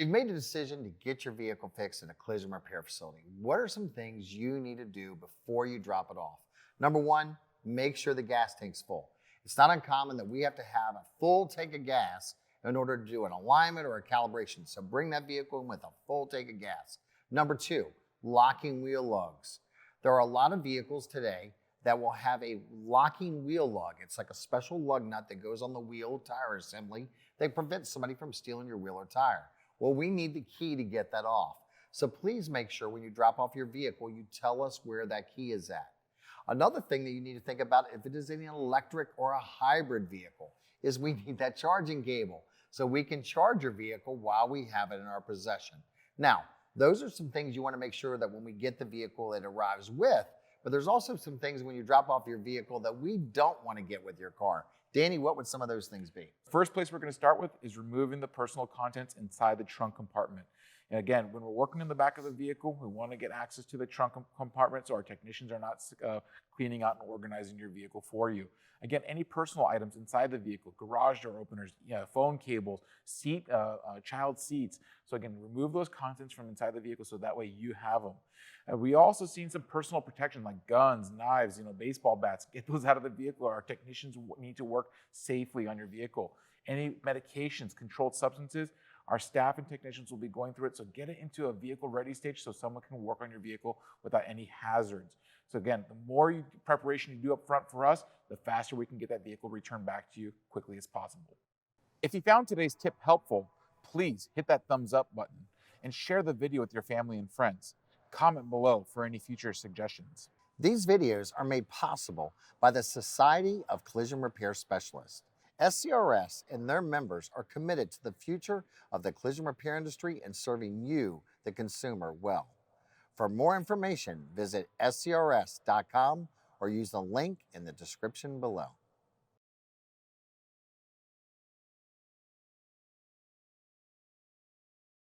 You've made the decision to get your vehicle fixed in a collision repair facility. What are some things you need to do before you drop it off? Number one, make sure the gas tank's full. It's not uncommon that we have to have a full tank of gas in order to do an alignment or a calibration. So bring that vehicle in with a full tank of gas. Number two, locking wheel lugs. There are a lot of vehicles today that will have a locking wheel lug. It's like a special lug nut that goes on the wheel tire assembly that prevents somebody from stealing your wheel or tire. Well, we need the key to get that off. So please make sure when you drop off your vehicle, you tell us where that key is at. Another thing that you need to think about, if it is an electric or a hybrid vehicle, is we need that charging cable so we can charge your vehicle while we have it in our possession. Now, those are some things you want to make sure that when we get the vehicle it arrives with, but there's also some things when you drop off your vehicle that we don't want to get with your car. Danny, what would some of those things be? First place we're going to start with is removing the personal contents inside the trunk compartment. And again, when we're working in the back of the vehicle, we want to get access to the trunk compartment so our technicians are not cleaning out and organizing your vehicle for you. Again, any personal items inside the vehicle, garage door openers, phone cables, child seats. So again, remove those contents from inside the vehicle so that way you have them. We also seen some personal protection like guns, knives, baseball bats. Get those out of the vehicle. Our technicians need to work safely on your vehicle. Any medications, controlled substances, our staff and technicians will be going through it. So get it into a vehicle ready stage so someone can work on your vehicle without any hazards. So again, the more preparation you do up front for us, the faster we can get that vehicle returned back to you quickly as possible. If you found today's tip helpful, please hit that thumbs up button and share the video with your family and friends. Comment below for any future suggestions. These videos are made possible by the Society of Collision Repair Specialists. SCRS and their members are committed to the future of the collision repair industry and serving you, the consumer, well. For more information, visit scrs.com or use the link in the description below.